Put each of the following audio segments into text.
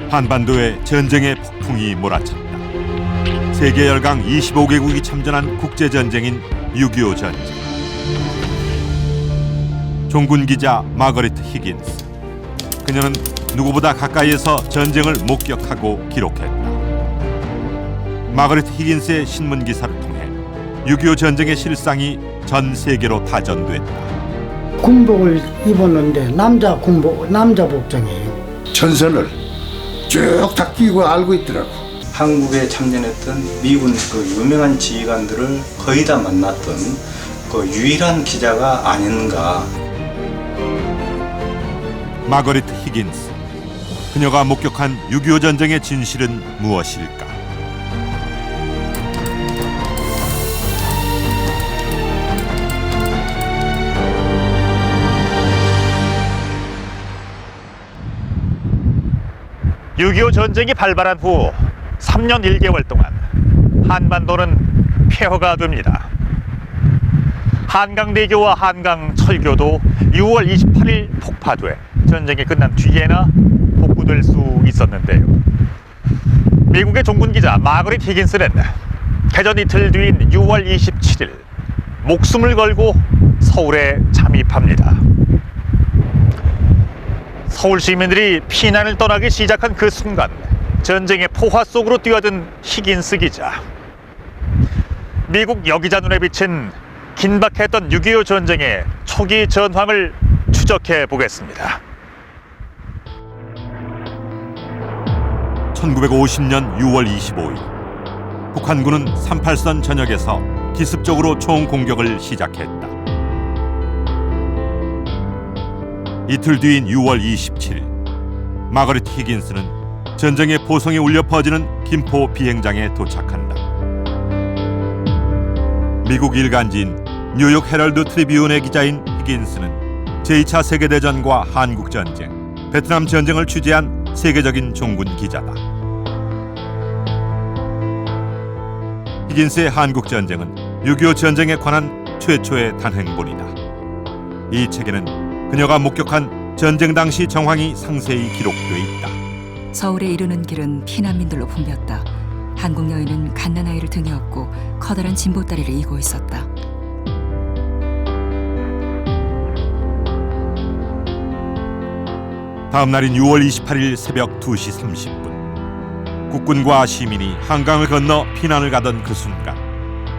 한반도에 전쟁의 폭풍이 몰아쳤다. 세계 열강 25개국이 참전한 국제전쟁인 6.25 전쟁. 종군 기자 마거리트 히긴스. 그녀는 누구보다 가까이에서 전쟁을 목격하고 기록했다. 마거리트 히긴스의 신문 기사를 통해 6.25 전쟁의 실상이 전 세계로 다전됐다. 군복을 입었는데 남자 복장이에요. 전선을 쭉 다 끼고 알고 있더라고. 한국에 참전했던 미군 그 유명한 지휘관들을 거의 다 만났던 그 유일한 기자가 아닌가. 마거리트 히긴스. 그녀가 목격한 6.25 전쟁의 진실은 무엇일까? (6.25) 전쟁이 발발한 후 3년 1개월 동안 한반도는 폐허가 됩니다. 한강대교와 한강철교도 6월 28일 폭파돼 전쟁이 끝난 뒤에나 복구될 수 있었는데요. 미국의 종군 기자 마거리트 히긴스는 개전 이틀 뒤인 6월 27일 목숨을 걸고 서울에 잠입합니다. 서울 시민들이 피난을 떠나기 시작한 그 순간 전쟁의 포화 속으로 뛰어든 히긴스 기자. 미국 여기자 눈에 비친 긴박했던 6.25 전쟁의 초기 전황을 추적해 보겠습니다. 1950년 6월 25일 북한군은 38선 전역에서 기습적으로 총공격을 시작했다. 이틀 뒤인 6월 27일 마거리트 히긴스는 전쟁의 포성이 울려 퍼지는 김포 비행장에 도착한다. 미국 일간지인 뉴욕 헤럴드 트리뷴의 기자인 히긴스는 제2차 세계대전과 한국전쟁, 베트남 전쟁을 취재한 세계적인 종군 기자다. 히긴스의 한국전쟁은 6.25 전쟁에 관한 최초의 단행본이다. 이 책에는 그녀가 목격한 전쟁 당시 정황이 상세히 기록돼 있다. 서울에 이르는 길은 피난민들로 붐볐다. 한국 여인은 갓난아이를 등에 업고 커다란 진보다리를 이고 있었다. 다음 날인 6월 28일 새벽 2시 30분 국군과 시민이 한강을 건너 피난을 가던 그 순간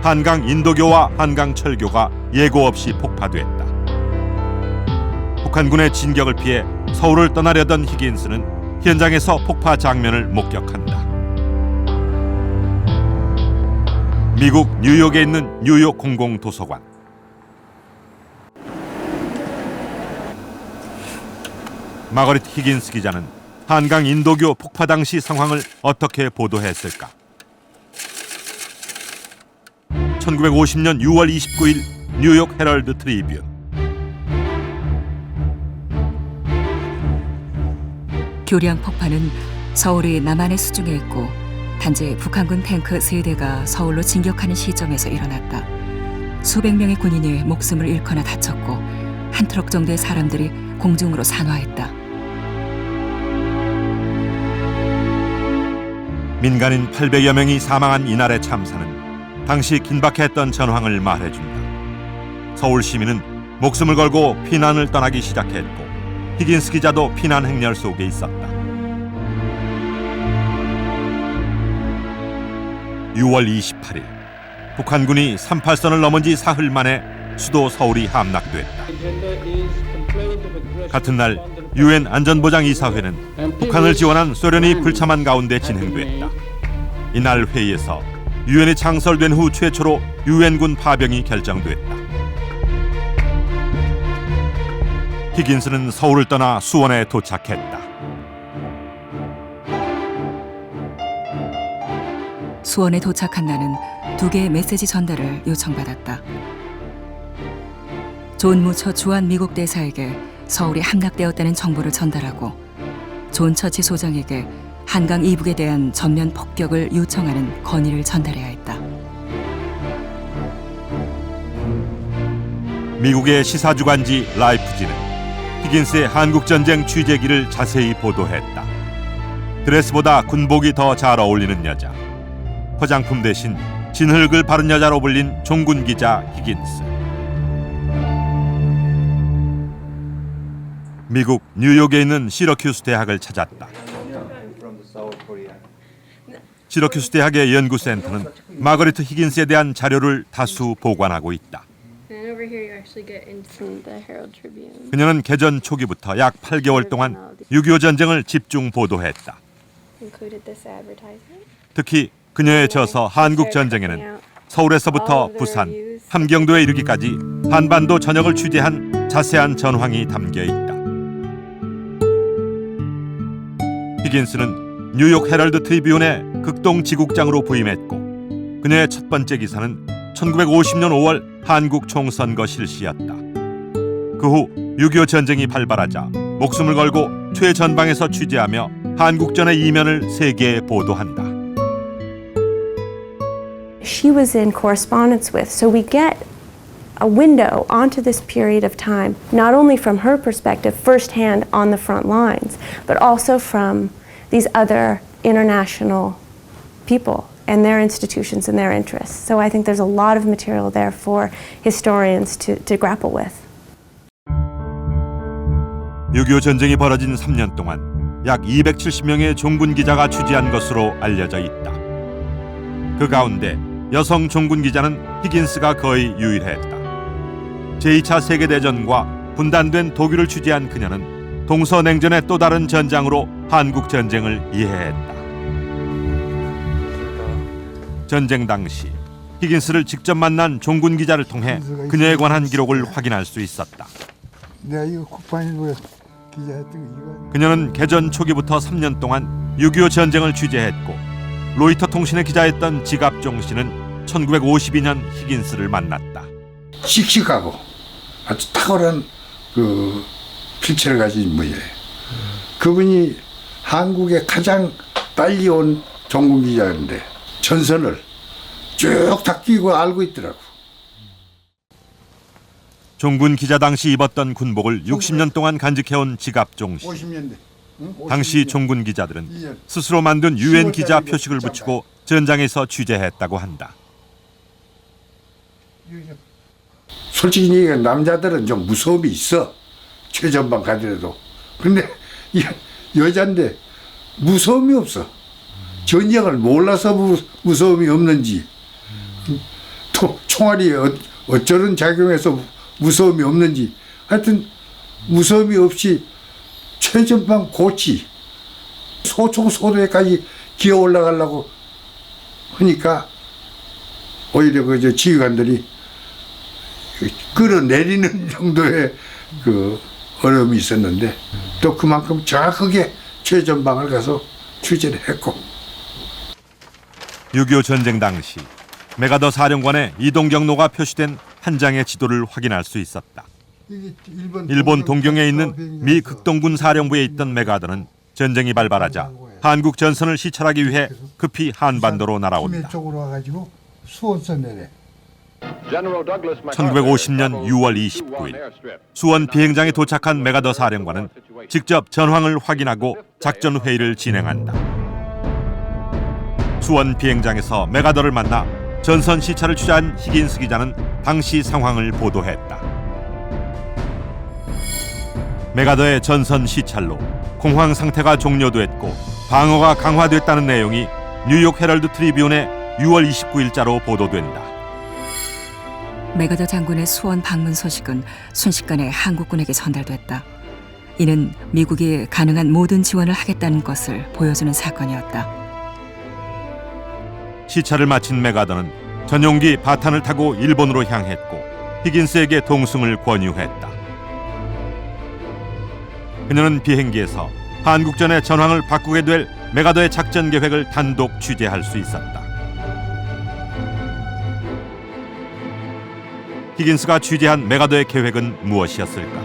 한강 인도교와 한강 철교가 예고 없이 폭파됐다. 북한군의 진격을 피해 서울을 떠나려던 히긴스는 현장에서 폭파 장면을 목격한다. 미국 뉴욕에 있는 뉴욕 공공도서관. 마거리트 히긴스 기자는 한강 인도교 폭파 당시 상황을 어떻게 보도했을까? 1950년 6월 29일 뉴욕 헤럴드 트리뷴. 교량 폭파는 서울이 남한에 수중해 있고 단지 북한군 탱크 3대가 서울로 진격하는 시점에서 일어났다. 수백 명의 군인이 목숨을 잃거나 다쳤고 한 트럭 정도의 사람들이 공중으로 산화했다. 민간인 800여 명이 사망한 이날의 참사는 당시 긴박했던 전황을 말해준다. 서울 시민은 목숨을 걸고 피난을 떠나기 시작했고 히긴스 기자도 피난 행렬 속에 있었다. 6월 28일 북한군이 38선을 넘은 지 사흘 만에 수도 서울이 함락됐다. 같은 날 유엔 안전보장이사회는 북한을 지원한 소련이 불참한 가운데 진행됐다. 이날 회의에서 유엔이 창설된 후 최초로 유엔군 파병이 결정됐다. 히긴스는 서울을 떠나 수원에 도착했다. 수원에 도착한 나는 2개의 메시지 전달을 요청받았다. 존 무처 주한 미국 대사에게 서울이 함락되었다는 정보를 전달하고 존 처치 소장에게 한강 이북에 대한 전면 폭격을 요청하는 건의를 전달해야 했다. 미국의 시사주간지 라이프지는 히긴스의 한국전쟁 취재기를 자세히 보도했다. 드레스보다 군복이 더 잘 어울리는 여자. 화장품 대신 진흙을 바른 여자로 불린 종군 기자 히긴스. 미국 뉴욕에 있는 시러큐스 대학을 찾았다. 시러큐스 대학의 연구센터는 마거리트 히긴스에 대한 자료를 다수 보관하고 있다. And over here you actually get into the Herald Tribune. 그녀는 개전 초기부터 약 8개월 동안 6.25 전쟁을 집중 보도했다. Included this advertisement. 특히 그녀의 저서 한국 전쟁에는 서울에서부터 부산, 함경도에 이르기까지 한반도 전역을 취재한 자세한 전황이 담겨 있다. 히긴스는 뉴욕 헤럴드 트리뷴의 극동 지국장으로 부임했고 그녀의 첫 번째 기사는 1950년 5월 한국 총선거 실시였다. 그 후 6.25 전쟁이 발발하자 목숨을 걸고 최전방에서 취재하며 한국전의 이면을 세계에 보도한다. She was in correspondence with, so we get a window onto this period of time, not only from her perspective firsthand on the front lines, but also from these other international people and their institutions and their interests. So I think there's a lot of material there for historians to grapple with. 6.25 전쟁이 벌어진 3년 동안 약 270명의 종군 기자가 취재한 것으로 알려져 있다. 그 가운데 여성 종군 기자는 히긴스가 거의 유일했다. 제2차 세계대전과 분단된 독일을 취재한 그녀는 동서냉전의 또 다른 전장으로 한국 전쟁을 이해했다. 전쟁 당시 히긴스를 직접 만난 종군 기자를 통해 그녀에 관한 기록을 확인할 수 있었다. 내가 이거 국방일보에 기자했던 거 이거. 그녀는 개전 초기부터 3년 동안 6.25 전쟁을 취재했고 로이터 통신에 기자했던 지갑종 씨는 1952년 히긴스를 만났다. 씩씩하고 아주 탁월한 그 필체를 가진 분이에요. 그분이 한국에 가장 빨리 온 종군 기자인데 전선을 쭉 다 끼고 알고 있더라고. 종군 기자 당시 입었던 군복을 60년 동안 간직해온 지갑종 씨. 50년대. 응? 당시 50년대. 종군 기자들은 스스로 만든 유엔 기자 표식을 붙이고 전장에서 취재했다고 한다. 솔직히 얘기해 남자들은 좀 무서움이 있어. 최전방 가더라도. 근데 여잔데 무서움이 없어. 전쟁을 몰라서 무서움이 없는지 또 총알이 어쩌는 작용해서 무서움이 없는지 하여튼 무서움이 없이 최전방 고치 소총 소대까지 기어 올라가려고 하니까 오히려 그 지휘관들이 끌어내리는 정도의 그 어려움이 있었는데 또 그만큼 정확하게 최전방을 가서 취재를 했고 6.25 전쟁 당시 메가더 사령관의 이동 경로가 표시된 한 장의 지도를 확인할 수 있었다. 일본 동경에 있는 미 극동군 사령부에 있던 메가더는 전쟁이 발발하자 한국 전선을 시찰하기 위해 급히 한반도로 날아온다. 1950년 6월 29일 수원 비행장에 도착한 메가더 사령관은 직접 전황을 확인하고 작전 회의를 진행한다. 수원 비행장에서 메가더를 만나 전선 시찰을 취재한 히긴스 기자는 당시 상황을 보도했다. 메가더의 전선 시찰로 공황 상태가 종료됐고 방어가 강화됐다는 내용이 뉴욕 헤럴드 트리뷴의 6월 29일자로 보도된다. 메가더 장군의 수원 방문 소식은 순식간에 한국군에게 전달됐다. 이는 미국이 가능한 모든 지원을 하겠다는 것을 보여주는 사건이었다. 시찰을 마친 메가더는 전용기 바탄을 타고 일본으로 향했고 히긴스에게 동승을 권유했다. 그녀는 비행기에서 한국전의 전황을 바꾸게 될 메가더의 작전 계획을 단독 취재할 수 있었다. 히긴스가 취재한 메가더의 계획은 무엇이었을까?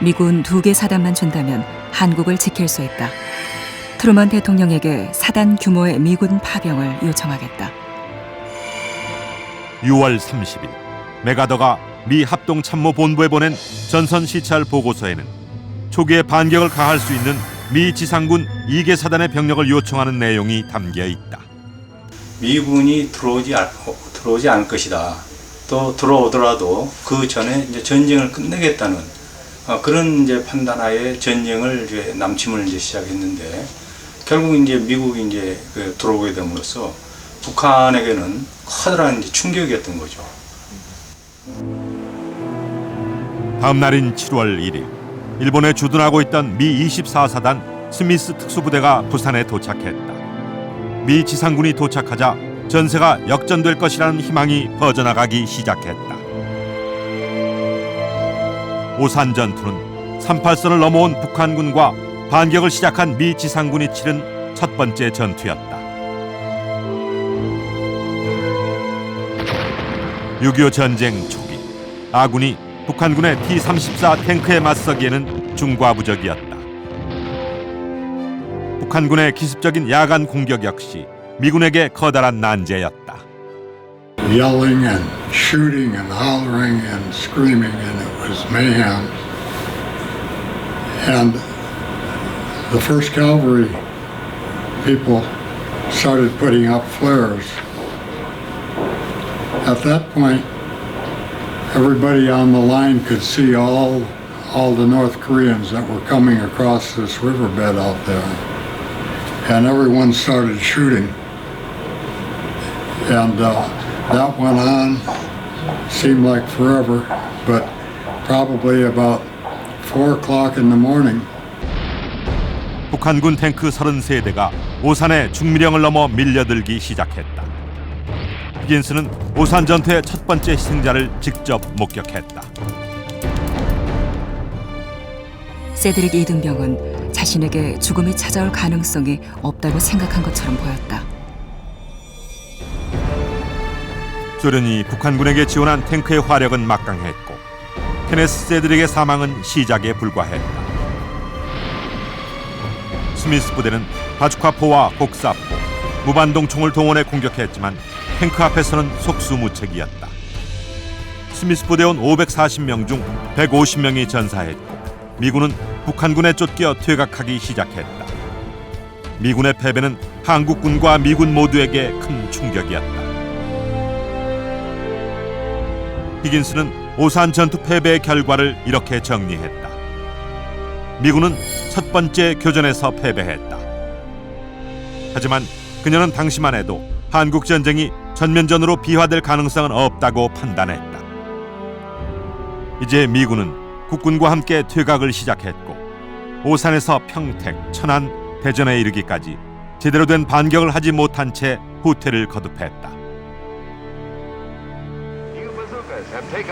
미군 2개 사단만 준다면 한국을 지킬 수 있다. 트루먼 대통령에게 사단 규모의 미군 파병을 요청하겠다. 6월 30일 메가더가 미 합동참모본부에 보낸 전선 시찰 보고서에는 초기에 반격을 가할 수 있는 미 지상군 2개 사단의 병력을 요청하는 내용이 담겨 있다. 미군이 들어오지 않을 것이다. 또 들어오더라도 그 전에 이제 전쟁을 끝내겠다는 그런 이제 판단하에 전쟁을 이제 남침을 이제 시작했는데 결국 이제 미국이 이제 들어오게 됨으로써 북한에게는 커다란 이제 충격이었던 거죠. 다음 날인 7월 1일, 일본에 주둔하고 있던 미 24사단 스미스 특수부대가 부산에 도착했다. 미 지상군이 도착하자 전세가 역전될 것이라는 희망이 퍼져나가기 시작했다. 오산 전투는 38선을 넘어온 북한군과 반격을 시작한 미 지상군이 치른 첫 번째 전투였다. 6.25 전쟁 초기, 아군이 북한군의 T-34 탱크에 맞서기에는 중과부적이었다. 북한군의 기습적인 야간 공격 역시 미군에게 커다란 난제였다. Yelling and shooting and hollering and screaming, and it was mayhem. And the 1st Cavalry people started putting up flares. At that point, everybody on the line could see all the North Koreans that were coming across this riverbed out there. And everyone started shooting. And that went on, seemed like forever, but probably about 4 o'clock in the morning. 북한군 탱크 33대가 오산의 중미령을 넘어 밀려들기 시작했다. 히긴스는 오산 전투의 첫 번째 희생자를 직접 목격했다. 세드릭 이등병은 자신에게 죽음이 찾아올 가능성이 없다고 생각한 것처럼 보였다. 소련이 북한군에게 지원한 탱크의 화력은 막강했고 케네스 세드릭의 사망은 시작에 불과했다. 스미스 부대는 바주카포와 곡사포, 무반동총을 동원해 공격했지만 탱크 앞에서는 속수무책이었다. 스미스 부대원 540명 중 150명이 전사했고 미군은 북한군에 쫓겨 퇴각하기 시작했다. 미군의 패배는 한국군과 미군 모두에게 큰 충격이었다. 히긴스는 오산 전투 패배의 결과를 이렇게 정리했다. 미군은 첫 번째 교전에서 패배했다. 하지만 그녀는 당시만 해도 한국 전쟁이 전면전으로 비화될 가능성은 없다고 판단했다. 이제 미군은 국군과 함께 퇴각을 시작했고 오산에서 평택, 천안, 대전에 이르기까지 제대로 된 반격을 하지 못한 채 후퇴를 거듭했다.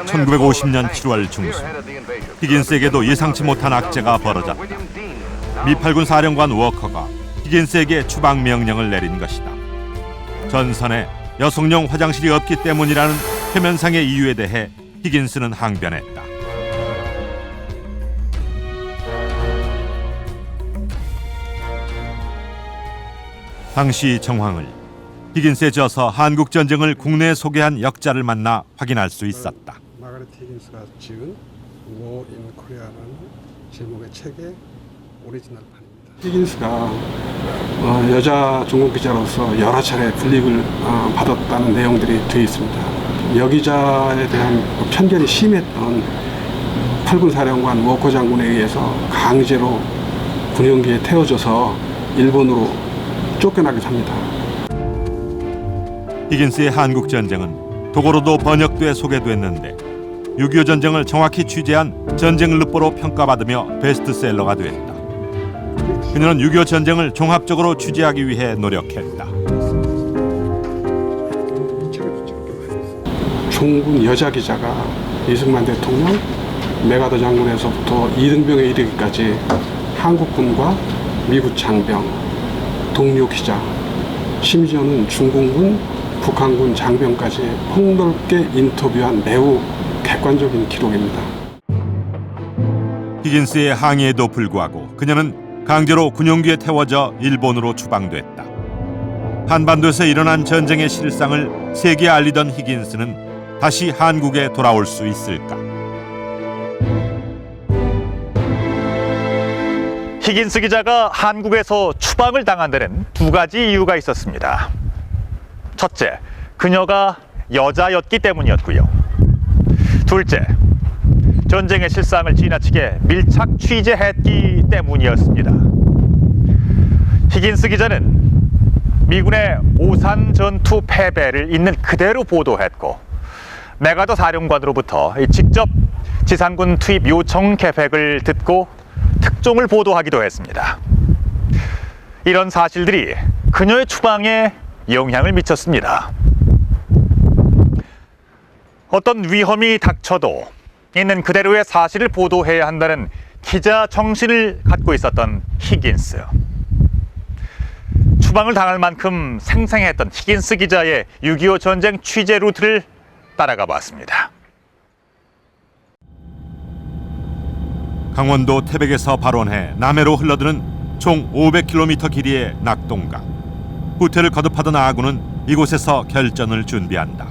1950년 7월 중순, 히긴스에게도 예상치 못한 악재가 벌어졌다. 미 8군 사령관 워커가 히긴스에게 추방 명령을 내린 것이다. 전선에 여성용 화장실이 없기 때문이라는 표면상의 이유에 대해 히긴스는 항변했다. 당시 정황을 히긴스에 져서 한국 전쟁을 국내에 소개한 역자를 만나 확인할 수 있었다. 마가렛 히긴스가 지은 War in Korea라는 제목의 책의 오리지널판입니다. 히긴스가 여자 중국 기자로서 여러 차례 불이익을 받았다는 내용들이 되어 있습니다. 여기자에 대한 편견이 심했던 8군 사령관 워커 장군에 의해서 강제로 군용기에 태워져서 일본으로 쫓겨나기도 합니다. 히긴스의 한국 전쟁은 도고로도 번역돼 소개됐는데 6.25 전쟁을 정확히 취재한 전쟁 르포로 평가받으며 베스트셀러가 됐다. 그녀는 6.25 전쟁을 종합적으로 취재하기 위해 노력했다. 종군 여자 기자가 이승만 대통령, 메가더 장군에서부터 이등병에 이르기까지 한국군과 미국 장병, 동료 기자, 심지어는 중공군, 북한군 장병까지 폭넓게 인터뷰한 매우 객관적인 기록입니다. 히긴스의 항의에도 불구하고 그녀는 강제로 군용기에 태워져 일본으로 추방됐다. 한반도에서 일어난 전쟁의 실상을 세계에 알리던 히긴스는 다시 한국에 돌아올 수 있을까? 히긴스 기자가 한국에서 추방을 당한 데는 두 가지 이유가 있었습니다. 첫째, 그녀가 여자였기 때문이었고요. 둘째, 전쟁의 실상을 지나치게 밀착 취재했기 때문이었습니다. 히긴스 기자는 미군의 오산 전투 패배를 있는 그대로 보도했고, 메가더 사령관으로부터 직접 지상군 투입 요청 계획을 듣고 특종을 보도하기도 했습니다. 이런 사실들이 그녀의 추방에 영향을 미쳤습니다. 어떤 위험이 닥쳐도 있는 그대로의 사실을 보도해야 한다는 기자 정신을 갖고 있었던 히긴스. 추방을 당할 만큼 생생했던 히긴스 기자의 6.25 전쟁 취재 루트를 따라가 봤습니다. 강원도 태백에서 발원해 남해로 흘러드는 총 500km 길이의 낙동강. 후퇴를 거듭하던 아군은 이곳에서 결전을 준비한다.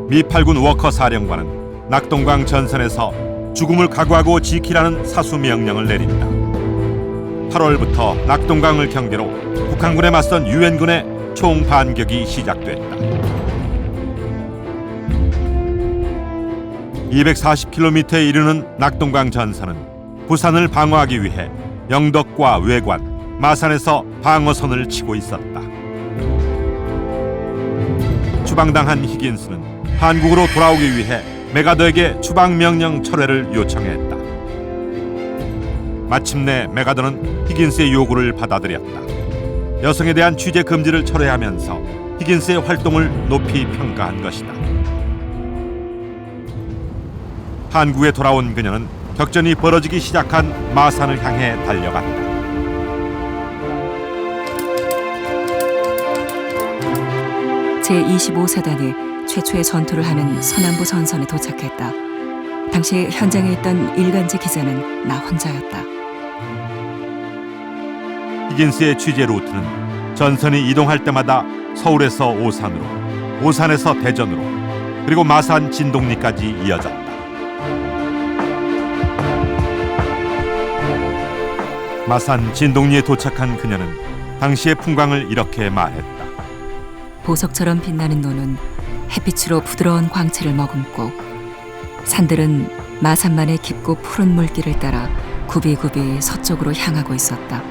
미 8군 워커 사령관은 낙동강 전선에서 죽음을 각오하고 지키라는 사수 명령을 내린다. 8월부터 낙동강을 경계로 북한군에 맞선 유엔군의 총반격이 시작됐다. 240km에 이르는 낙동강 전선은 부산을 방어하기 위해 영덕과 외관, 마산에서 방어선을 치고 있었다. 추방당한 히긴스는 한국으로 돌아오기 위해 메가더에게 추방 명령 철회를 요청했다. 마침내 메가더는 히긴스의 요구를 받아들였다. 여성에 대한 취재 금지를 철회하면서 히긴스의 활동을 높이 평가한 것이다. 한국에 돌아온 그녀는 격전이 벌어지기 시작한 마산을 향해 달려갔다. 제25사단이 최초의 전투를 하는 서남부 전선에 도착했다. 당시 현장에 있던 일간지 기자는 나 혼자였다. 히긴스의 취재 루트는 전선이 이동할 때마다 서울에서 오산으로, 오산에서 대전으로, 그리고 마산 진동리까지 이어졌다. 마산 진동리에 도착한 그녀는 당시의 풍광을 이렇게 말했다. 보석처럼 빛나는 노는 햇빛으로 부드러운 광채를 머금고 산들은 마산만의 깊고 푸른 물길을 따라 굽이굽이 서쪽으로 향하고 있었다.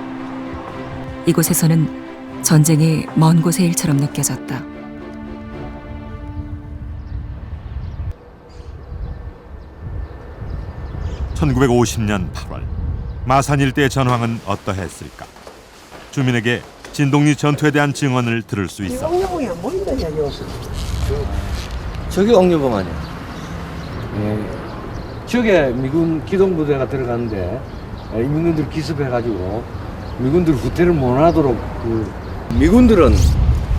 이곳에서는 전쟁이 먼 곳의 일처럼 느껴졌다. (1950년 8월) 마산 일대의 전황은 어떠했을까? 주민에게 진동리 전투에 대한 증언을 들을 수 있었다. 옥녀봉이 안 보인다냐 여기서. 저기 옥녀봉 아니야. 저게 미군 기동부대가 들어가는데 미군들 기습해가지고 미군들 후퇴를 못하도록 미군들은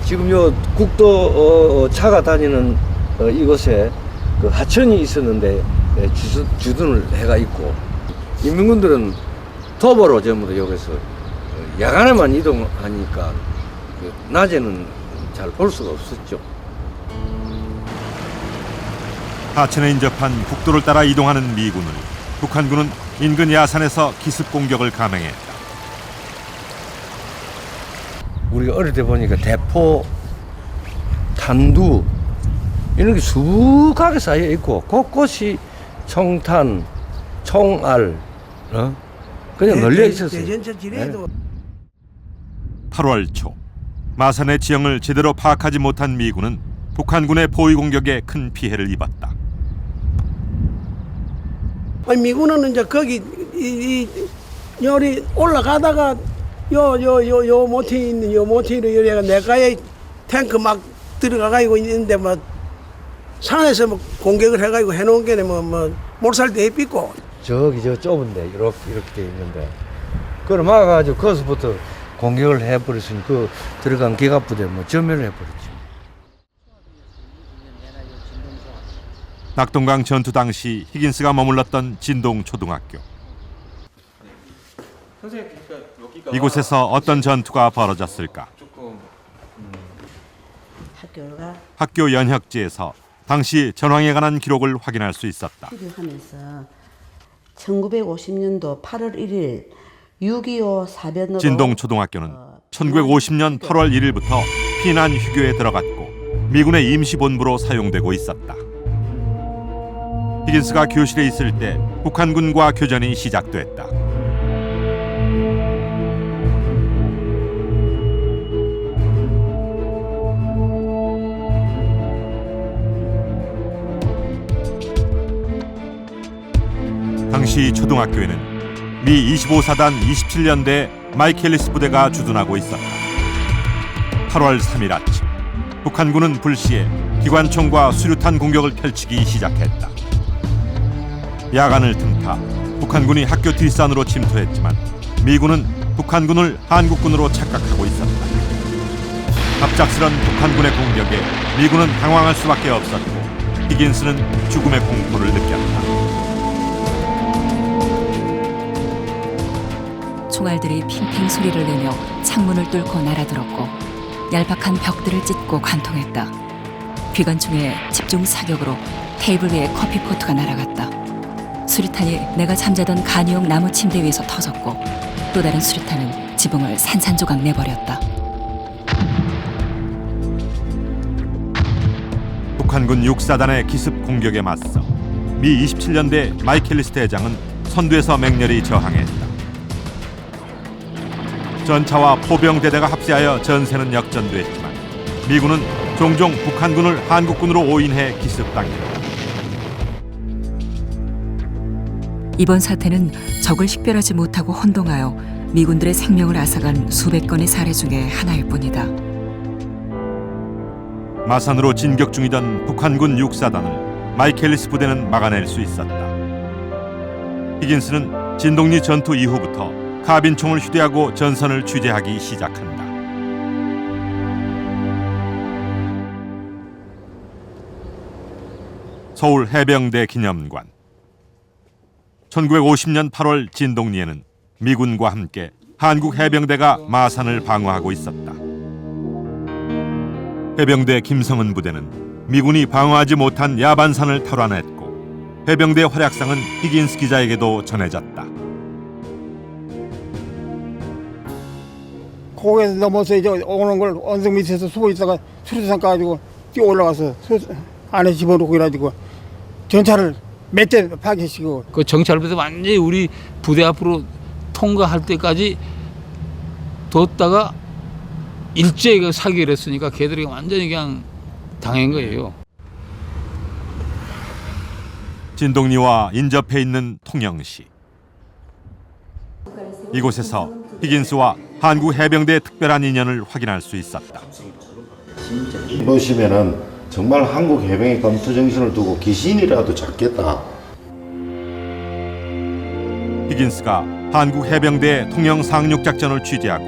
지금 요 국도 차가 다니는 이곳에 그 하천이 있었는데 주둔을 해가 있고 인민군들은 도보로 전부 다 여기서 야간에만 이동하니까 낮에는 잘 볼 수가 없었죠. 하천에 인접한 국도를 따라 이동하는 미군을 북한군은 인근 야산에서 기습 공격을 감행했다. 우리가 어릴 때 보니까 대포, 탄두 이런 게 수북하게 쌓여 있고 곳곳이 총탄, 총알 그냥 널려 있었어요. 8월 초 마산의 지형을 제대로 파악하지 못한 미군은 북한군의 포위 공격에 큰 피해를 입었다. 아니, 미군은 이제 거기 요리 올라가다가 요 모티에 있는 요 모티로 요리가 내가에 탱크 막 들어가가지고 있는데 뭐 산에서 뭐 공격을 해가지고 해놓은 게 뭐 몰살대 입고 저기 저 좁은데 이렇게 돼 있는데 그걸 막아가지고 거기서부터 공격을 해버렸으니 그 들어간 기갑부대 뭐 전멸을 해버렸죠. 낙동강 전투 당시 히긴스가 머물렀던 진동초등학교. 이곳에서 어떤 전투가 벌어졌을까? 학교 연혁지에서 당시 전황에 관한 기록을 확인할 수 있었다. 하면서 1950년도 8월 1일 6.25 사변으로 진동초등학교는 1950년 8월 1일부터 피난 휴교에 들어갔고 미군의 임시본부로 사용되고 있었다. 히긴스가 교실에 있을 때 북한군과 교전이 시작됐다. 당시 초등학교에는 미 25사단 27년대 마이켈리스 부대가 주둔하고 있었다. 8월 3일 아침 북한군은 불시에 기관총과 수류탄 공격을 펼치기 시작했다. 야간을 틈타 북한군이 학교 뒷산으로 침투했지만 미군은 북한군을 한국군으로 착각하고 있었다. 갑작스런 북한군의 공격에 미군은 당황할 수밖에 없었고 히긴스는 죽음의 공포를 느꼈다. 총알들이 핑핑 소리를 내며 창문을 뚫고 날아들었고 얄팍한 벽들을 찢고 관통했다. 기관총의 집중 사격으로 테이블 위에 커피포트가 날아갔다. 수리탄이 내가 잠자던 간이용 나무 침대 위에서 터졌고 또 다른 수리탄은 지붕을 산산조각 내버렸다. 북한군 6사단의 기습 공격에 맞서 미 27년대 마이켈리스 대장은 선두에서 맹렬히 저항했다. 전차와 포병대대가 합세하여 전세는 역전됐지만 미군은 종종 북한군을 한국군으로 오인해 기습당했다. 이번 사태는 적을 식별하지 못하고 혼동하여 미군들의 생명을 앗아간 수백 건의 사례 중에 하나일 뿐이다. 마산으로 진격 중이던 북한군 6사단을 마이켈리스 부대는 막아낼 수 있었다. 히긴스는 진동리 전투 이후부터 카빈총을 휴대하고 전선을 취재하기 시작한다. 서울 해병대 기념관. 1950년 8월 진동리에는 미군과 함께 한국 해병대가 마산을 방어하고 있었다. 해병대 김성은 부대는 미군이 방어하지 못한 야반산을 탈환했고 해병대의 활약상은 히긴스 기자에게도 전해졌다. 고개에서 넘어서 이제 오는 걸 언덕 밑에서 숨어 있다가 수류탄 까가지고 뛰어 올라가서 안에 집어넣고 이래가지고 전차를 몇 대 파괴시키고. 그 정찰부에서 완전히 우리 부대 앞으로 통과할 때까지 뒀다가 일제히 그 사격을 했으니까 걔들이 완전히 그냥 당한 거예요. 진동리와 인접해 있는 통영시. 이곳에서 히긴스와 한국 해병대의 특별한 인연을 확인할 수 있었다. 보시면은 정말 한국 해병의 검토 정신을 두고 귀신이라도 잡겠다. 히긴스가 한국 해병대의 통영 상륙 작전을 취재하고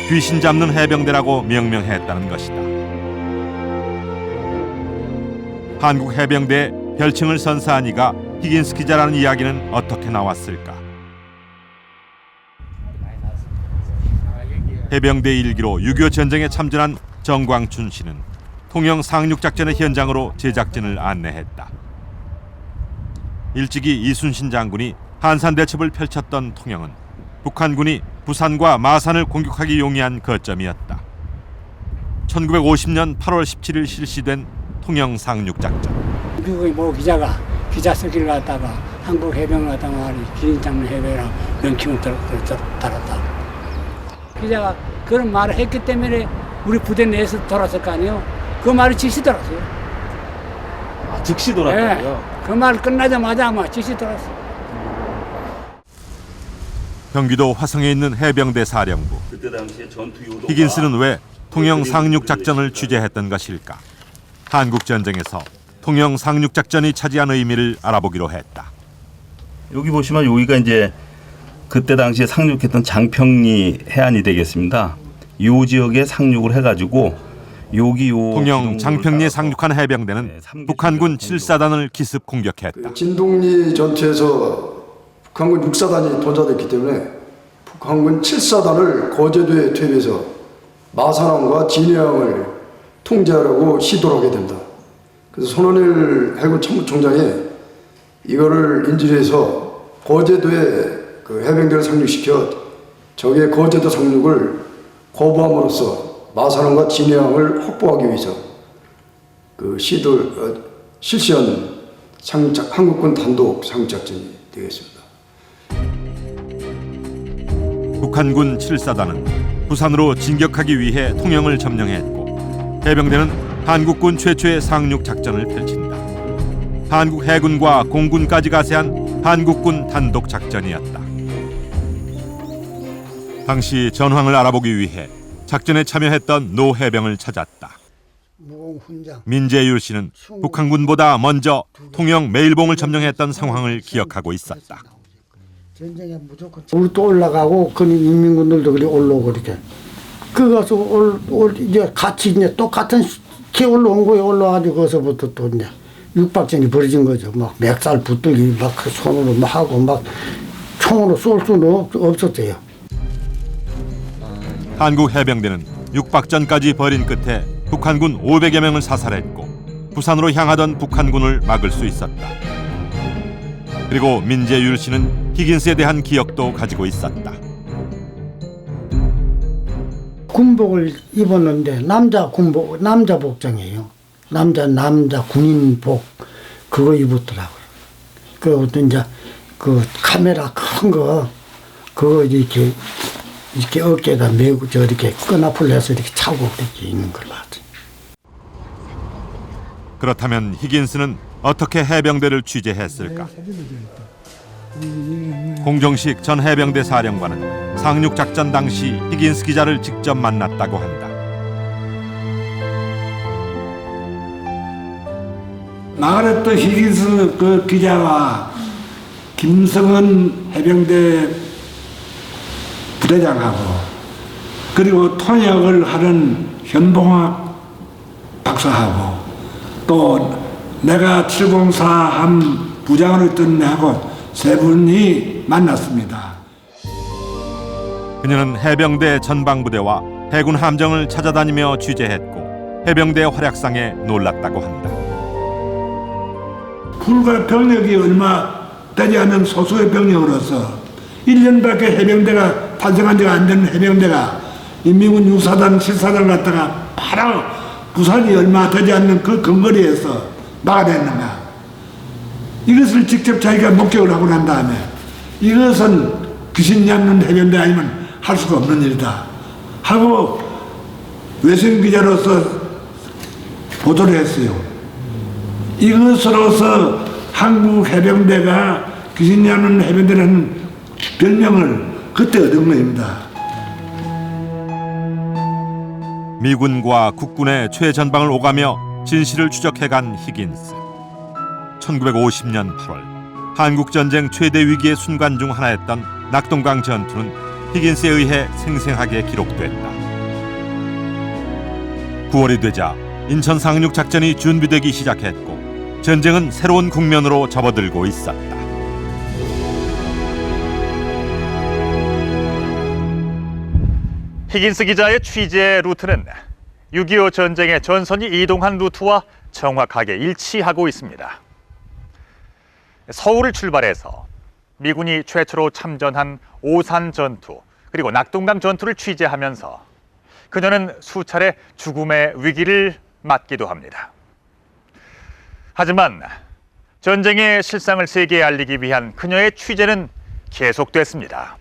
귀신 잡는 해병대라고 명명했다는 것이다. 한국 해병대의 별칭을 선사한 이가 히긴스 기자라는 이야기는 어떻게 나왔을까? 해병대 일기로 6.25 전쟁에 참전한 정광춘 씨는 통영 상륙작전의 현장으로 제작진을 안내했다. 일찍이 이순신 장군이 한산대첩을 펼쳤던 통영은 북한군이 부산과 마산을 공격하기 용이한 거점이었다. 1950년 8월 17일 실시된 통영 상륙작전. 미국의 모 기자가 기자 쓰기를 갖다가 한국 해병을 갖다가 말이 기린 잡는 해병이라고 명칭을 달았다. 기자가 그런 말을 했기 때문에 우리 부대 내에서 돌았을 거 아니에요. 그 말이 즉시 돌았어요. 아, 즉시 돌았다고요? 네, 그 말 끝나자마자 아마 즉시 돌았어요. 경기도 화성에 있는 해병대 사령부. 그때 당시에 전투 요도가 히긴스는 왜 통영 상륙 작전을 취재했던 것일까? 한국 전쟁에서 통영 상륙 작전이 차지한 의미를 알아보기로 했다. 여기 보시면 여기가 이제 그때 당시에 상륙했던 장평리 해안이 되겠습니다. 이 지역에 상륙을 해가지고 여기 통영 장평리에 상륙한 해병대는 북한군 7사단을 기습 공격했다. 진동리 전투에서 북한군 6사단이 도자됐기 때문에 북한군 7사단을 거제도에 투입해서 마산항과 진해항을 통제하려고 시도를 하게 됩니다. 그래서 손원일 해군 참모총장이 이거를 인지해서 거제도에 그 해병대를 상륙시켜 적의 거제도 상륙을 거부함으로써 마산항과 진해항을 확보하기 위해서 그 실시한 한국군 단독 상륙작전이 되겠습니다. 북한군 7사단은 부산으로 진격하기 위해 통영을 점령했고 해병대는 한국군 최초의 상륙 작전을 펼친다. 한국 해군과 공군까지 가세한 한국군 단독 작전이었다. 당시 전황을 알아보기 위해 작전에 참여했던 노 해병을 찾았다. 민재율 씨는 북한군보다 먼저 통영 매일봉을 점령했던 상황을 기억하고 있었다. 우리 또 올라가고 그 인민군들도 그리 올라오고 이렇게 그가서 이제 같이 이제 똑같은 키 올라온 거에 올라가지고 거기서부터 또 이제 육박전이 벌어진 거죠. 막 멱살 붙들기 막 손으로 막 하고 막 총으로 쏠 수는 없었대요. 한국 해병대는 육박전까지 벌인 끝에 북한군 500여 명을 사살했고 부산으로 향하던 북한군을 막을 수 있었다. 그리고 민재율 씨는 히긴스에 대한 기억도 가지고 있었다. 군복을 입었는데 남자 복장이에요. 남자 군인복 그거 입었더라고요. 그리고 이제 그 카메라 큰 거 그거 이렇게 어깨에다 메고 이렇게 끈앞을 내서 이렇게 차고 이렇게 있는 걸 봤어요. 그렇다면 히긴스는 어떻게 해병대를 취재했을까? 홍정식 전 해병대 사령관은 상륙작전 당시 히긴스 기자를 직접 만났다고 한다. 마가렛 히긴스 그 기자와 김성은 해병대 부대장하고 그리고 통역을 하는 현봉학 박사하고 또 내가 704함 부장으로 있던 애하고 세 분이 만났습니다. 그녀는 해병대 전방부대와 해군 함정을 찾아다니며 취재했고 해병대의 활약상에 놀랐다고 한다. 불과 병력이 얼마 되지 않는 소수의 병력으로서 1년밖에 해병대가 탄생한 지가 안 되는 해병대가 인민군 6사단, 7사단을 갖다가 바로 부산이 얼마 되지 않는 그 근거리에서 막아냈는가. 이것을 직접 자기가 목격을 하고 난 다음에 이것은 귀신 잡는 해병대 아니면 할 수가 없는 일이다 하고 외신 기자로서 보도를 했어요. 이것으로서 한국 해병대가 귀신 잡는 해병대라는 별명을 그때 얻은 겁니다. 미군과 국군의 최전방을 오가며 진실을 추적해간 히긴스. 1950년 8월 한국전쟁 최대 위기의 순간 중 하나였던 낙동강 전투는 히긴스에 의해 생생하게 기록됐다. 9월이 되자 인천 상륙 작전이 준비되기 시작했고 전쟁은 새로운 국면으로 접어들고 있었다. 히긴스 기자의 취재 루트는 6.25 전쟁의 전선이 이동한 루트와 정확하게 일치하고 있습니다. 서울을 출발해서 미군이 최초로 참전한 오산 전투 그리고 낙동강 전투를 취재하면서 그녀는 수차례 죽음의 위기를 맞기도 합니다. 하지만 전쟁의 실상을 세계에 알리기 위한 그녀의 취재는 계속됐습니다.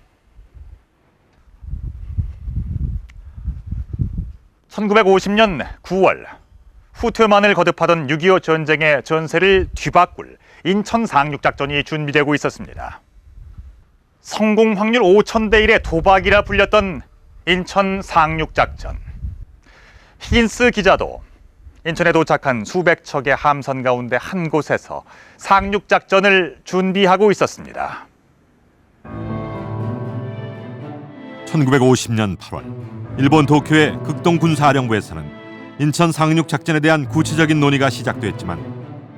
1950년 9월 후퇴만을 거듭하던 6.25 전쟁의 전세를 뒤바꿀 인천 상륙작전이 준비되고 있었습니다. 성공 확률 5,000대 1의 도박이라 불렸던 인천 상륙작전. 히긴스 기자도 인천에 도착한 수백 척의 함선 가운데 한 곳에서 상륙작전을 준비하고 있었습니다. 1950년 8월 일본 도쿄의 극동군사령부에서는 인천 상륙작전에 대한 구체적인 논의가 시작됐지만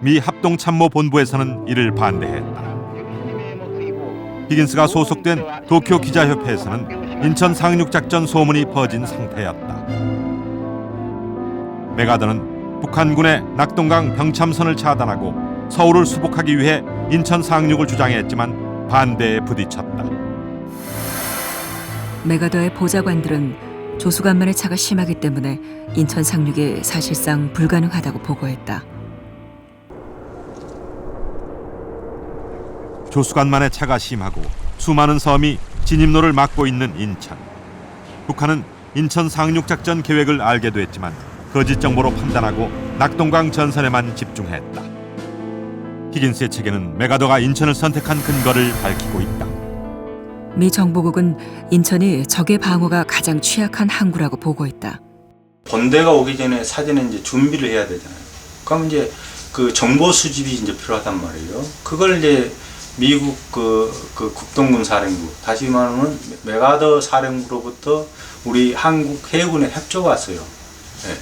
미 합동참모본부에서는 이를 반대했다. 히긴스가 소속된 도쿄 기자협회에서는 인천 상륙작전 소문이 퍼진 상태였다. 메가더는 북한군의 낙동강 병참선을 차단하고 서울을 수복하기 위해 인천 상륙을 주장했지만 반대에 부딪혔다. 메가더의 보좌관들은 조수관만의 차가 심하기 때문에 인천 상륙이 사실상 불가능하다고 보고했다. 조수관만의 차가 심하고 수많은 섬이 진입로를 막고 있는 인천. 북한은 인천 상륙작전 계획을 알게 됐지만 거짓 정보로 판단하고 낙동강 전선에만 집중했다. 히긴스의 책에는 메가더가 인천을 선택한 근거를 밝히고 있다. 미 정보국은 인천이 적의 방어가 가장 취약한 항구라고 보고했다. 본대가 오기 전에 사전에 이제 준비를 해야 되잖아요. 그럼 이제 그 정보 수집이 이제 필요하단 말이에요. 그걸 이제 미국 그 국동군 사령부, 다시 말하면 메가더 사령부로부터 우리 한국 해군의 협조가 왔어요. 네.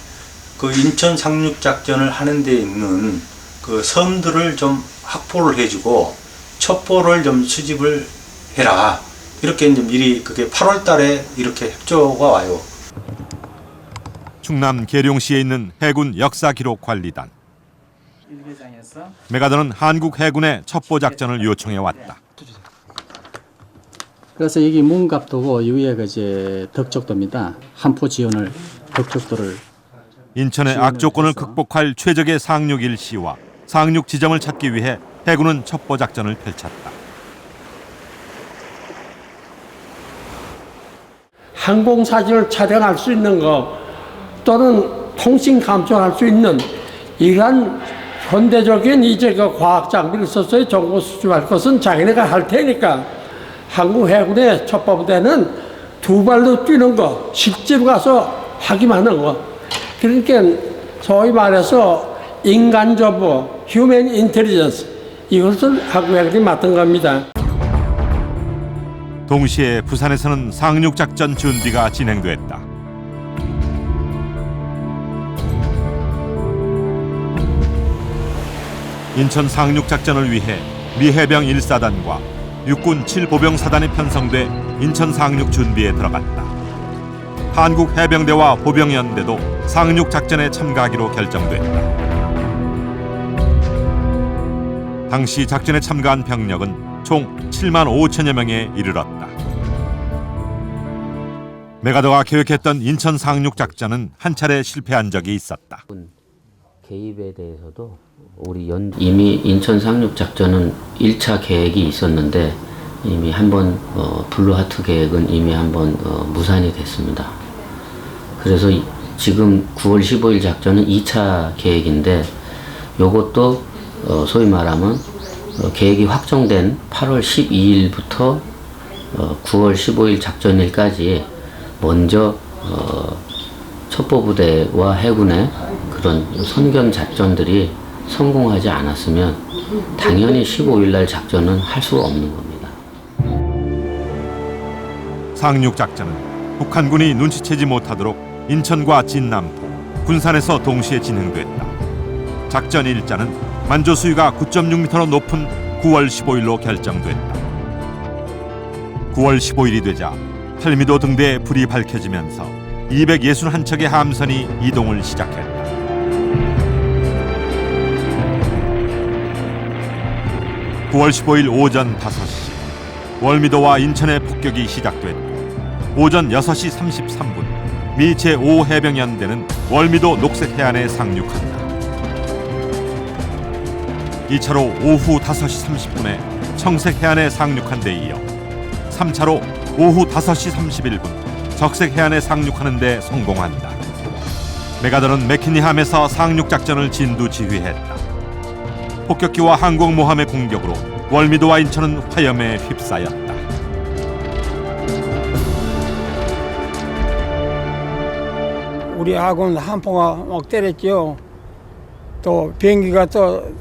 그 인천 상륙 작전을 하는 데 있는 그 섬들을 좀 확보를 해주고 첩보를 좀 수집을 해라. 이렇게 이제 미리 그게 8월 달에 이렇게 협조가 와요. 충남 계룡시에 있는 해군 역사기록관리단. 메가더는 한국 해군의 첩보 작전을 요청해 왔다. 그래서 여기 문갑도고 위에가 이제 덕적도입니다. 한포 지원을 덕적도를 인천의 악조건을 극복할 최적의 상륙 일시와 상륙 지점을 찾기 위해 해군은 첩보 작전을 펼쳤다. 항공 사진을 촬영할 수 있는 거 또는 통신 감청할 수 있는 이러한 현대적인 이제 그 과학 장비를 써서 정보 수집할 것은 자기네가 할 테니까 한국 해군의 첩보부대는 두 발로 뛰는 거, 실제로 가서 확인하는 거. 그러니까 소위 말해서 인간 정보, 휴먼 인텔리전스 이것을 한국 해군이 맡은 겁니다. 동시에 부산에서는 상륙작전 준비가 진행됐다. 인천 상륙작전을 위해 미 해병 1사단과 육군 7보병사단이 편성돼 인천 상륙 준비에 들어갔다. 한국 해병대와 보병연대도 상륙작전에 참가하기로 결정됐다. 당시 작전에 참가한 병력은 총 7만 5천여 명에 이르렀다. 메가더가 계획했던 인천 상륙작전은 한 차례 실패한 적이 있었다. 개입에 대해서도 이미 인천 상륙 작전은 1차 계획이 있었는데 이미 한번 블루하트 계획은 이미 한번 무산이 됐습니다. 그래서 지금 9월 15일 작전은 2차 계획인데 이것도 소위 말하면 계획이 확정된 8월 12일부터 9월 15일 작전일까지 먼저 첩보부대와 해군의 그런 선견 작전들이 성공하지 않았으면 당연히 15일 날 작전은 할 수 없는 겁니다. 상륙작전은 북한군이 눈치채지 못하도록 인천과 진남도, 군산에서 동시에 진행됐다. 작전 일자는 만조 수위가 9.6m로 높은 9월 15일로 결정됐다. 9월 15일이 되자 팔미도 등대에 불이 밝혀지면서 261척의 함선이 이동을 시작했다. (9월 15일) 오전 5시 월미도와 인천의 폭격이 시작됐고 오전 6시 33분 미 제5해병연대는 월미도 녹색해안에 상륙한다. 2차로 오후 5시 30분에 청색해안에 상륙한 데 이어 3차로 오후 5시 31분 적색해안에 상륙하는 데 성공한다. 메가더는 맥키니함에서 상륙작전을 진두지휘했다. 폭격기와 항공모함의 공격으로 월미도와 인천은 화염에 휩싸였다. 우리 아군 한포가 막 때렸죠. 또 비행기가 또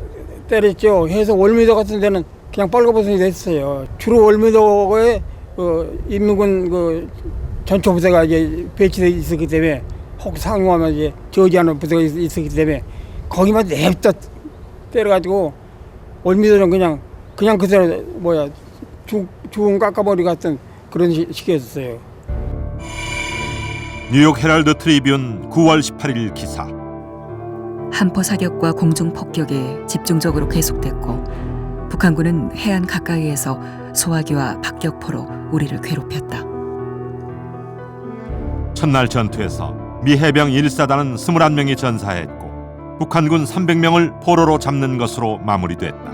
때렸죠. 해서 월미도 같은 데는 그냥 빨간불이 됐어요. 주로 월미도에 인민군 전초 부대가 이제 배치되어 있었기 때문에 혹 상륙하면 이제 저지하는 부대가 있었기 때문에 거기만 냅다 때려가지고 월미도는 그냥 그대로 죽은 깎아버리 같은 그런 식이었어요. 뉴욕 헤럴드 트리뷴 9월 18일 기사. 한포 사격과 공중 폭격이 집중적으로 계속됐고 북한군은 해안 가까이에서 소화기와 박격포로 우리를 괴롭혔다. 첫날 전투에서 미 해병 1사단은 21명이 전사했고 북한군 300명을 포로로 잡는 것으로 마무리됐다.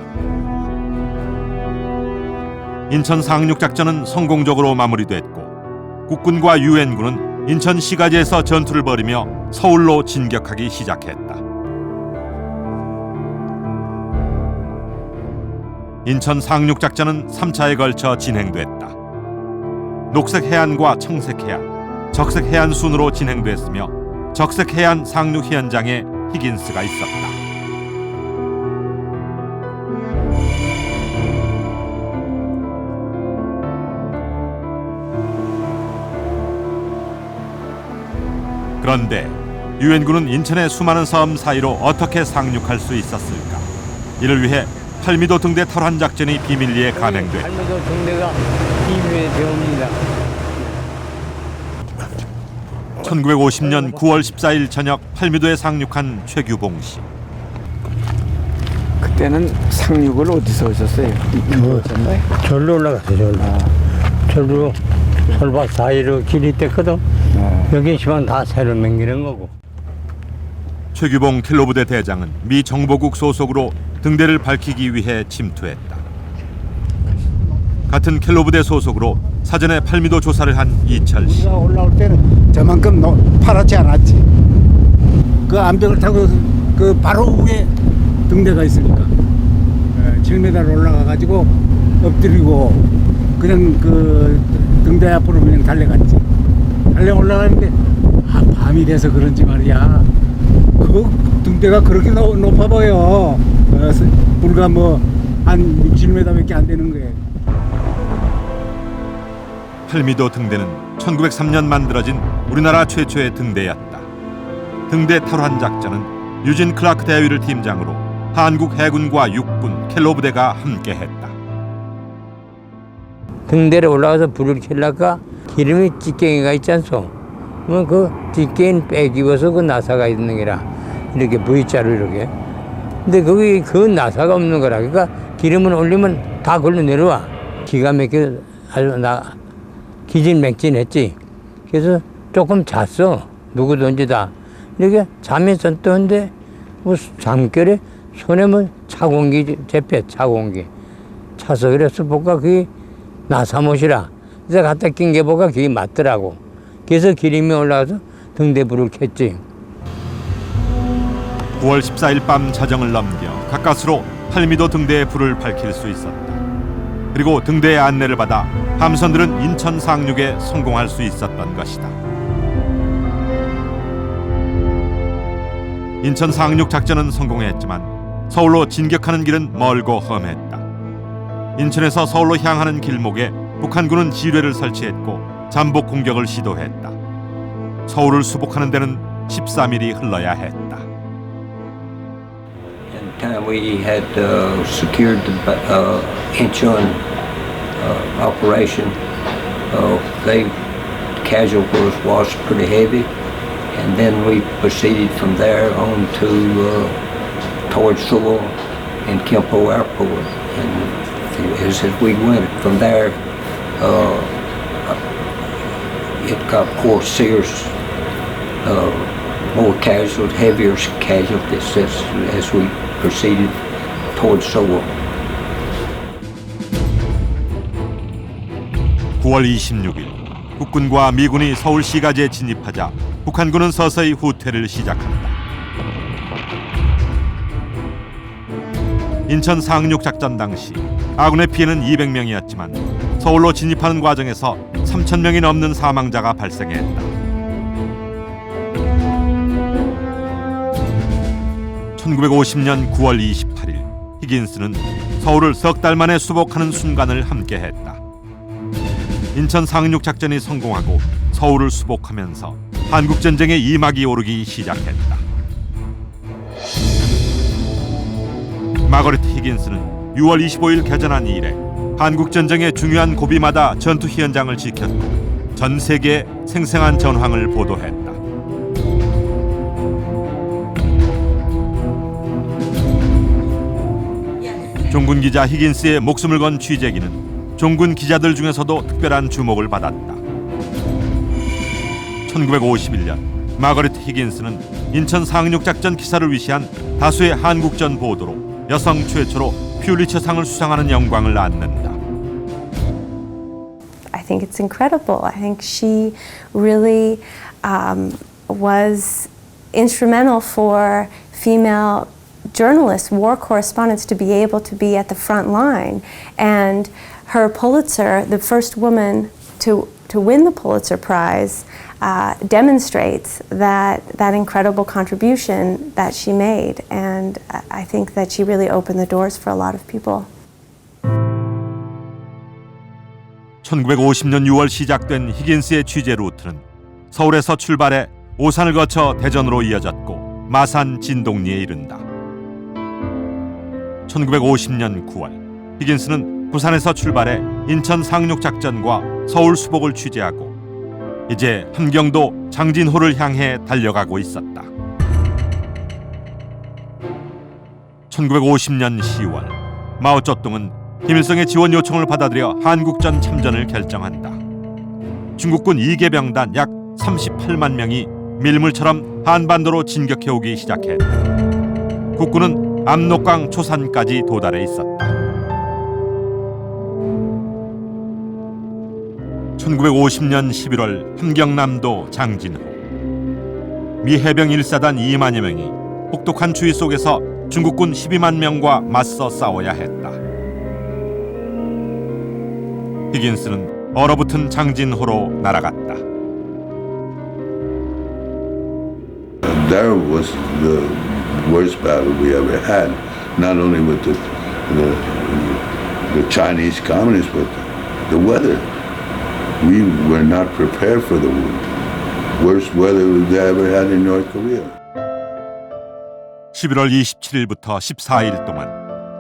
인천 상륙작전은 성공적으로 마무리됐고 국군과 유엔군은 인천 시가지에서 전투를 벌이며 서울로 진격하기 시작했다. 인천 상륙작전은 3차에 걸쳐 진행됐다. 녹색 해안과 청색 해안, 적색 해안 순으로 진행됐으며 적색 해안 상륙 현장에 히긴스가 있었다. 그런데 유엔군은 인천의 수많은 섬 사이로 어떻게 상륙할 수 있었을까? 이를 위해 팔미도 등대 탈환 작전이 비밀리에 감행됐다. 팔미도 등대가 비밀에 되옵니다. 1950년 9월 14일 저녁 팔미도에 상륙한 최규봉 씨. 그때는 상륙을 어디서 하셨어요? 절로 올라갔어요. 절로 솔밭 사이로 길이 뗐거든. 여기 시방 다 새로 맹기는 거고. 최규봉 킬로부대 대장은 미 정보국 소속으로 등대를 밝히기 위해 침투했다. 같은 킬로부대 소속으로 사전에 팔미도 조사를 한 이철 씨. 우리가 올라올 때는 저만큼 파랗지 않았지. 그 암벽을 타고 그 바로 위에 등대가 있으니까 7m 올라가가지고 엎드리고 그냥 그 등대 앞으로 그냥 달려갔지. 달려 올라가는데 밤이 돼서 그런지 말이야. 그 등대가 그렇게 높아 보여. 불과 뭐 한 6, 7m밖에 안 되는 거예요. 팔미도 등대는 1903년 만들어진 우리나라 최초의 등대였다. 등대 탈환 작전은 유진 클라크 대위를 팀장으로 한국 해군과 육군 켈로 부대가 함께했다. 등대에 올라가서 불을 켜려까 기름이 찌개가 있지 않소? 그 찌개는 빼기워서 그 나사가 있는 게라 이렇게 V자로 이렇게. 근데 거기 그 나사가 없는 거라. 그러니까 기름을 올리면 다 걸로 내려와. 기가 막혀 아주 기진맥진했지. 그래서 조금 잤어. 누구든지 다. 이렇게 잠이 섰던데 뭐 잠결에 손에 뭐 차공기 재패 차공기 차서 그래서 보니까 그게 나사못이라. 그래서 갖다 낀 게 보니까 그게 맞더라고. 그래서 기름이 올라와서 등대불을 켰지. 9월 14일 밤 자정을 넘겨 가까스로 팔미도 등대의 불을 밝힐 수 있었다. 그리고 등대의 안내를 받아 함선들은 인천 상륙에 성공할 수 있었던 것이다. 인천 상륙 작전은 성공했지만 서울로 진격하는 길은 멀고 험했다. 인천에서 서울로 향하는 길목에 북한군은 지뢰를 설치했고 잠복 공격을 시도했다. 서울을 수복하는 데는 13일이 흘러야 했다. We had secured the Incheon operation. The casualties was pretty heavy, and then we proceeded from there on to towards Seoul and Kimpo Airport. And as we went from there, it got more serious, more casualties, heavier casualties as we proceeded towards Seoul. 9월 26일 국군과 미군이 서울 시가지에 진입하자 북한군은 서서히 후퇴를 시작한다. 인천 상륙 작전 당시 아군의 피해는 200명이었지만 서울로 진입하는 과정에서 3,000명이 넘는 사망자가 발생했다. 1950년 9월 28일 히긴스는 서울을 석 달 만에 수복하는 순간을 함께했다. 인천 상륙 작전이 성공하고 서울을 수복하면서 한국 전쟁의 이막이 오르기 시작했다. 마거리트 히긴스는 6월 25일 개전한 이래 한국 전쟁의 중요한 고비마다 전투 현장을 지켰고 전 세계에 생생한 전황을 보도했다. 종군 기자 히긴스의 목숨을 건 취재기는 종군 기자들 중에서도 특별한 주목을 받았다. 1951년 마거릿 히긴스는 인천 상륙작전 기사를 위시한 다수의 한국전 보도로 여성 최초로 퓰리처상을 수상하는 영광을 안는다. I think it's incredible. I think she really was instrumental for female journalists, war correspondents, to be able to be at the front line. And her Pulitzer, the first woman to win the Pulitzer Prize, demonstrates that incredible contribution that she made. And I think that she really opened the doors for a lot of people. 1950년 6월 시작된 히긴스의 취재 루트는 서울에서 출발해 오산을 거쳐 대전으로 이어졌고 마산 진동리에 이른다. 1950년 9월 히긴스는 부산에서 출발해 인천 상륙작전과 서울 수복을 취재하고 이제 함경도 장진호를 향해 달려가고 있었다. 1950년 10월 마오쩌둥은 김일성의 지원 요청을 받아들여 한국전 참전을 결정한다. 중국군 2개 병단 약 38만 명이 밀물처럼 한반도로 진격해오기 시작했다. 국군은 압록강 초산까지 도달해 있었다. 1950년 11월 함경남도 장진호. 미 해병 1사단 2만여 명이 혹독한 추위 속에서 중국군 12만 명과 맞서 싸워야 했다. 히긴스는 얼어붙은 장진호로 날아갔다. That was the worst battle we ever had, not only with the Chinese communists, but the weather. We were not prepared for the worst weather we ever had in North Korea. 11월 27일부터 14일 동안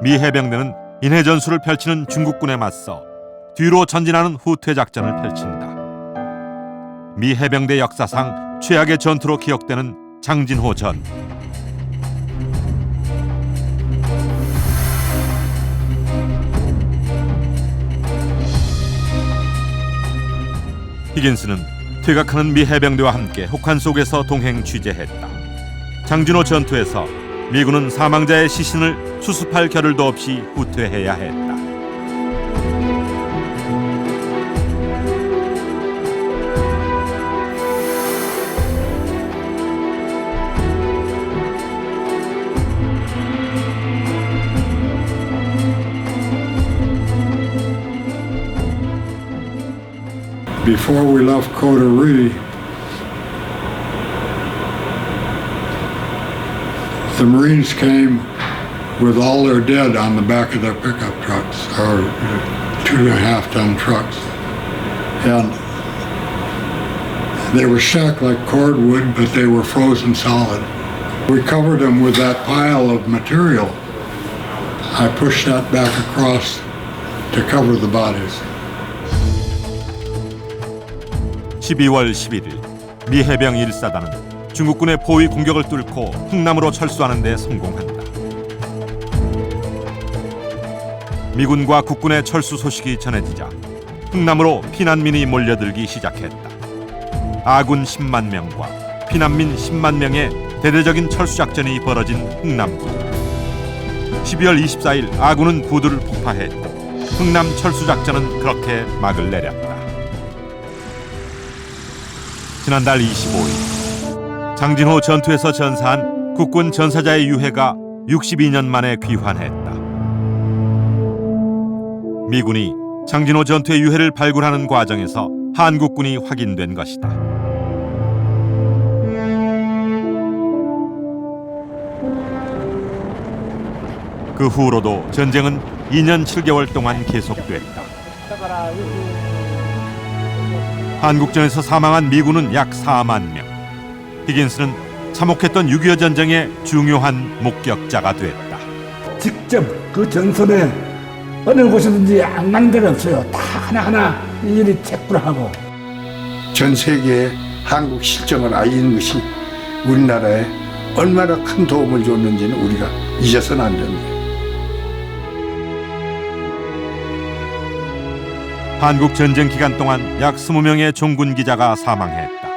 미 해병대는 인해 전술을 펼치는 중국군에 맞서 뒤로 전진하는 후퇴 작전을 펼친다. 미 해병대 역사상 최악의 전투로 기억되는 장진호 전. 히긴스는 퇴각하는 미 해병대와 함께 혹한 속에서 동행 취재했다. 장진호 전투에서 미군은 사망자의 시신을 수습할 겨를도 없이 후퇴해야 했다. Before we left Coterie, the Marines came with all their dead on the back of their pickup trucks, or 2.5-ton trucks. And they were stacked like cordwood, but they were frozen solid. We covered them with that pile of material. I pushed that back across to cover the bodies. 12월 11일 미 해병 1사단은 중국군의 포위 공격을 뚫고 흥남으로 철수하는 데 성공한다. 미군과 국군의 철수 소식이 전해지자 흥남으로 피난민이 몰려들기 시작했다. 아군 10만 명과 피난민 10만 명의 대대적인 철수 작전이 벌어진 흥남부. 12월 24일 아군은 부두를 폭파했고 흥남 철수 작전은 그렇게 막을 내렸다. 지난달 25일 장진호 전투에서 전사한 국군 전사자의 유해가 62년 만에 귀환했다. 미군이 장진호 전투의 유해를 발굴하는 과정에서 한국군이 확인된 것이다. 그 후로도 전쟁은 2년 7개월 동안 계속됐다. 한국전에서 사망한 미군은 약 4만 명. 히긴스는 참혹했던 6.25 전쟁의 중요한 목격자가 됐다. 직접 그 전선에 어느 곳이든지 안 간 데가 없어요. 다 하나하나 일일이 체크를 하고. 전 세계에 한국 실정을 알리는 것이 우리나라에 얼마나 큰 도움을 줬는지는 우리가 잊어서는 안 됩니다. 한국 전쟁 기간 동안 약 20명의 종군 기자가 사망했다.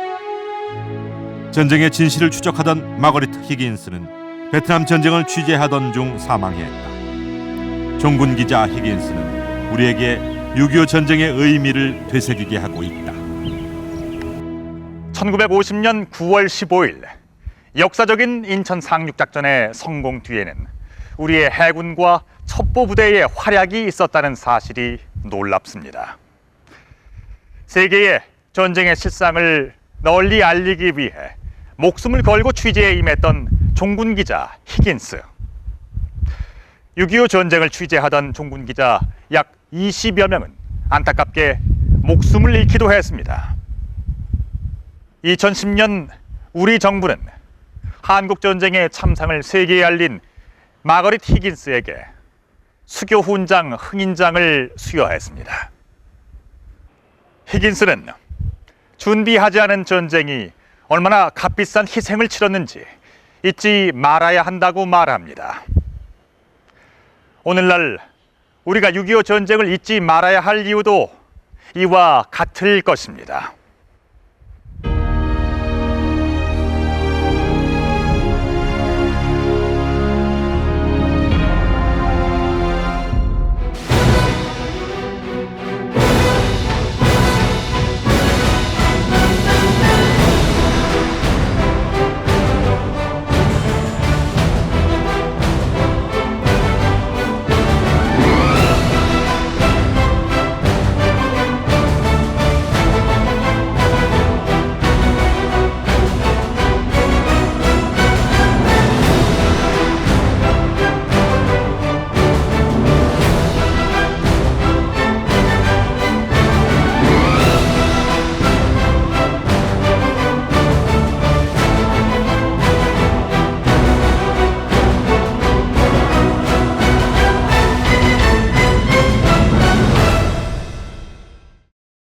전쟁의 진실을 추적하던 마거리트 히긴스는 베트남 전쟁을 취재하던 중 사망했다. 종군 기자 히긴스는 우리에게 6.25 전쟁의 의미를 되새기게 하고 있다. 1950년 9월 15일 역사적인 인천 상륙작전의 성공 뒤에는 우리의 해군과 첩보부대의 활약이 있었다는 사실이 놀랍습니다. 세계에 전쟁의 실상을 널리 알리기 위해 목숨을 걸고 취재에 임했던 종군기자 히긴스. 6.25 전쟁을 취재하던 종군기자 약 20여 명은 안타깝게 목숨을 잃기도 했습니다. 2010년 우리 정부는 한국전쟁의 참상을 세계에 알린 마거릿 히긴스에게 수교훈장 흥인장을 수여했습니다. 히긴스는 준비하지 않은 전쟁이 얼마나 값비싼 희생을 치렀는지 잊지 말아야 한다고 말합니다. 오늘날 우리가 6.25 전쟁을 잊지 말아야 할 이유도 이와 같을 것입니다.